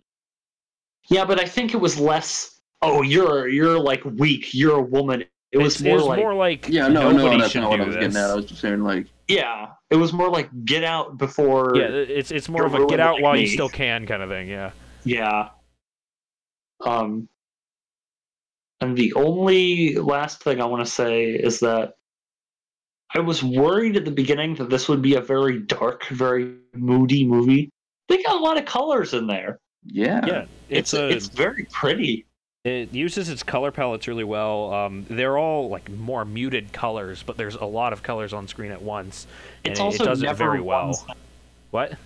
Yeah, but I think it was less. Oh, you're like weak. You're a woman. It was more like. Yeah, no, that's not what I was getting at. I was just saying like. Yeah, it was more like get out before. Yeah, it's more of a get out while you still can kind of thing. Yeah. Yeah. And the only last thing I want to say is that I was worried at the beginning that this would be a very dark, very moody movie. They got a lot of colors in there. Yeah, It's very pretty. It uses its color palettes really well. They're all like more muted colors, but there's a lot of colors on screen at once, and It's also it does it never very well. one What?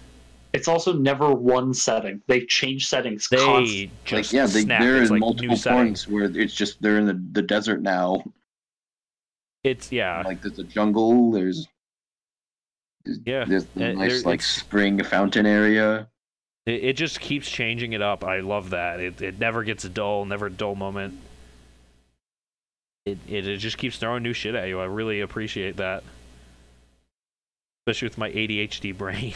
It's also never one setting. They change settings They constantly. just Like, yeah, snap. they're It's in like multiple new setting. points where it's just they're in the desert now. It's Like there's a jungle. There's Yeah, There's the nice there- like it's- spring fountain area. it just keeps changing it up. I love that. It never gets dull. Never a dull moment. It just keeps throwing new shit at you. I really appreciate that, especially with my ADHD brain.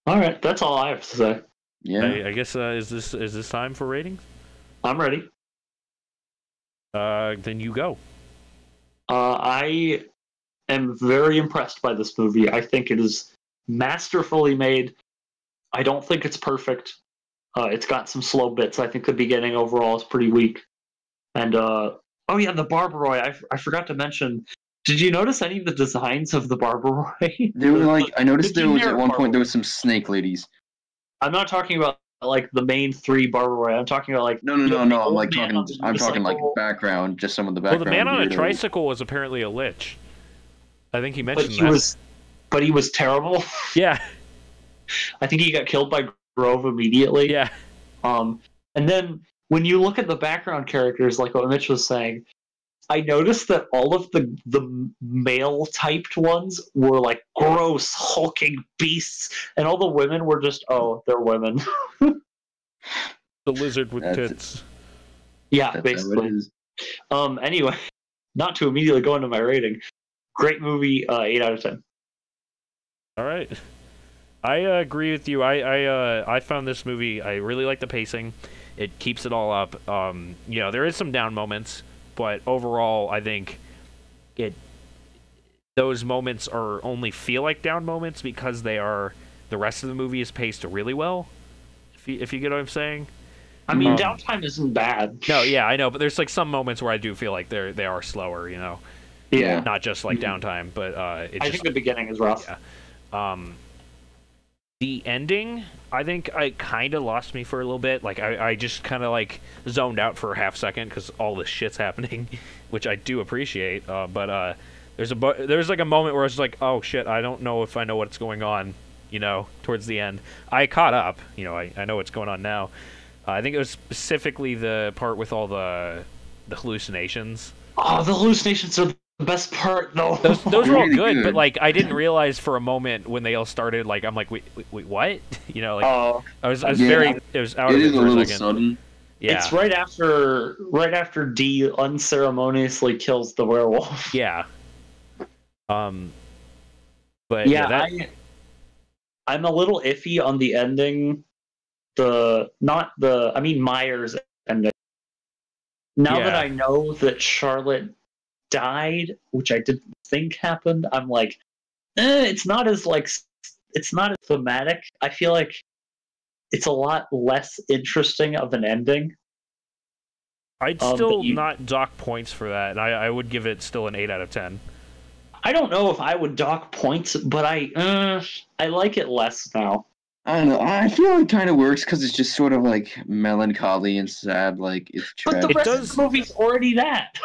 All right, that's all I have to say. Yeah. I guess is this time for ratings? I'm ready. Then you go. I am very impressed by this movie. I think it is masterfully made. I don't think it's perfect. It's got some slow bits. I think the beginning overall is pretty weak. And oh yeah, the Barbaroi. I forgot to mention. Did you notice any of the designs of the Barbaroi? They were like, I noticed the there was at generic one point Barbaroi. there was some snake ladies. I'm not talking about like the main three Barbaroi. I'm talking about like No. the I'm old like man talking. on the I'm talking like motorcycle. background, just some of the Well, background. the man on a weirdos. tricycle was apparently a lich. I think he But mentioned he that. but he was terrible. Yeah, I think he got killed by Grove immediately. yeah. And then when you look at the background characters, like what Mitch was saying, I noticed that all of the male typed ones were like gross, hulking beasts, and all the women were just, oh, they're women. The lizard with That's- tits. Yeah, That's how it basically. is. Anyway, not to immediately go into my rating. Great movie, 8 out of 10. All right. I agree with you. I found this movie. I really like the pacing. It keeps it all up. There is some down moments, but overall, I think those moments are only feel like down moments because they are. The rest of the movie is paced really well. If you get what I'm saying. I mean, Um, downtime isn't bad. No, yeah, I know, but there's like some moments where I do feel like they are slower. Yeah. Not just like downtime, but I think the beginning is rough. Yeah. The ending, I think I kind of lost me for a little bit. Like I just kind of like zoned out for a half second because all this shit's happening, which I do appreciate. But there's like a moment where I was like, oh shit, I don't know if I know what's going on. Towards the end, I caught up. I know what's going on now. I think it was specifically the part with all the hallucinations. Oh, the hallucinations are the best part, though. Those were all Really good, good. but like I didn't realize for a moment when they all started. Like I'm like, wait, what? Oh, I was Yeah. very. It was out It of is it a for a little second. sudden. Yeah, it's right after D unceremoniously kills the werewolf. yeah. But Yeah, yeah, I'm a little iffy on the ending. Myers ending. Now that Yeah. I know that Charlotte died, which I didn't think happened, I'm like, it's not as thematic. I feel like it's a lot less interesting of an ending. I'd but still you- not dock points for that, and I would give it still an 8 out of 10. I don't know if I would dock points, but I like it less now. I don't know. I feel it kind of works because it's just sort of like melancholy and sad. Like it's But the tragic. rest does- of the movie's already that.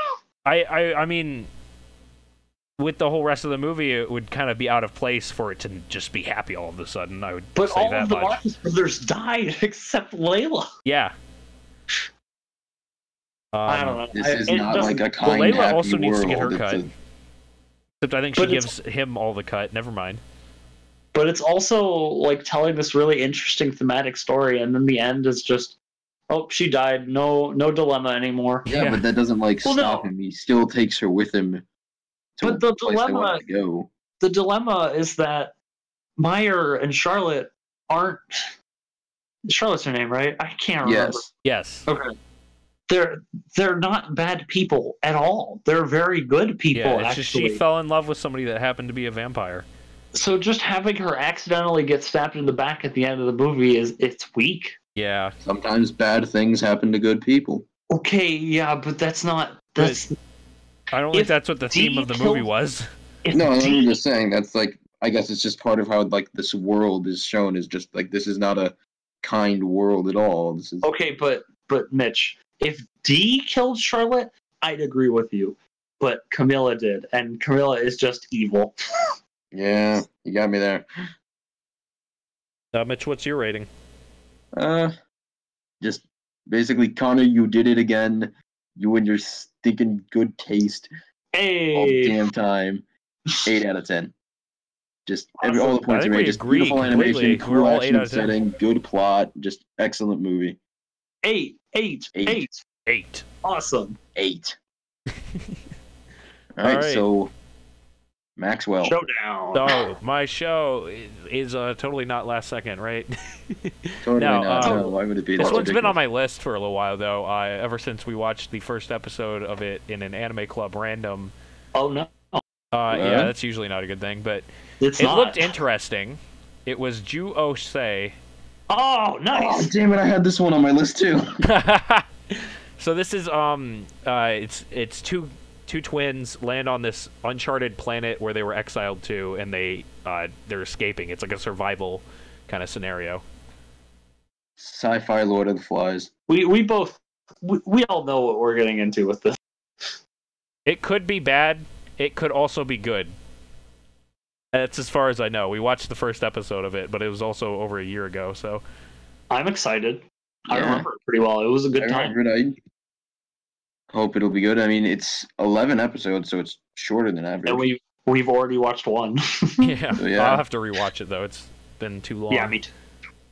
I mean, with the whole rest of the movie, it would kind of be out of place for it to just be happy all of a sudden. I would But say all that of the much. Marcus brothers died except Layla. Yeah. I don't know. This is It not doesn't- like a kind, Layla happy also needs to get her world. cut. It's Except I think she But gives him all the cut. Never mind. But it's also like telling this really interesting thematic story, and then the end is just, oh, she died. No dilemma anymore. yeah, Yeah. but that doesn't like Well, stop no. him. He still takes her with him. To But the the place they dilemma- want to go. The dilemma is that Meyer and Charlotte aren't. Charlotte's her name, right? I can't remember. Yes. Yes. Okay. They're not bad people at all. They're very good people, Yeah, it's just actually. she fell in love with somebody that happened to be a vampire. So just having her accidentally get stabbed in the back at the end of the movie it's weak. Yeah. Sometimes bad things happen to good people. Okay, yeah, but that's not I don't think that's what the theme of the movie was. No, I'm just saying that's like, I guess it's just part of how like this world is shown, is just like this is not a kind world at all. This is Okay, but Mitch, if Dee killed Charlotte, I'd agree with you. But Camilla did, and Camilla is just evil. Yeah, you got me there. Mitch, what's your rating? Just basically, Connor, you did it again. You and your stinking good taste all the Hey, damn time. 8 out of 10. Just Awesome. all the points I you think made. we Just agree beautiful completely. animation, We're cool all 8 action out of 10. setting, good plot, just excellent movie. 8. 8. Awesome. 8. All right, right. so Maxwell. Showdown. So, my show is totally not last second, right? Totally No, not. No, why would it be? This That's one's been on ridiculous. my list for a little while, though. Ever since we watched the first episode of it in an anime club random. Oh no, Yeah, that's usually not a good thing, but it's it not. looked interesting. It was Ju Osei. Oh, Oh, nice. damn it! I had this one on my list too. So this is it's two twins land on this uncharted planet where they were exiled to, and they're escaping. It's like a survival kind of scenario. Sci-fi Lord of the Flies. We both we all know what we're getting into with this. It could be bad. It could also be good. That's as far as I know. We watched the first episode of it, but it was also over a year ago, so I'm excited. I Yeah. remember it pretty well. It was a good I time. remember it. I hope it'll be good. I mean, it's 11 episodes, so it's shorter than average. And we've already watched one. yeah. So, yeah. I'll have to rewatch it though. It's been too long. Yeah, me too.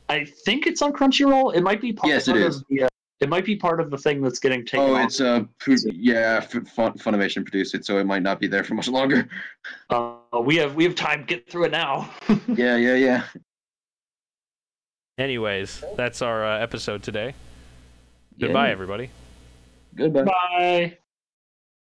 I think it's on Crunchyroll. It might be part Yes, it is. of the. It might be part of the thing that's getting taken Oh, off. it's Funimation produced it, so it might not be there for much longer. We have time to get through it now. Yeah. Anyways, that's our episode today. Goodbye, everybody. Goodbye. Bye.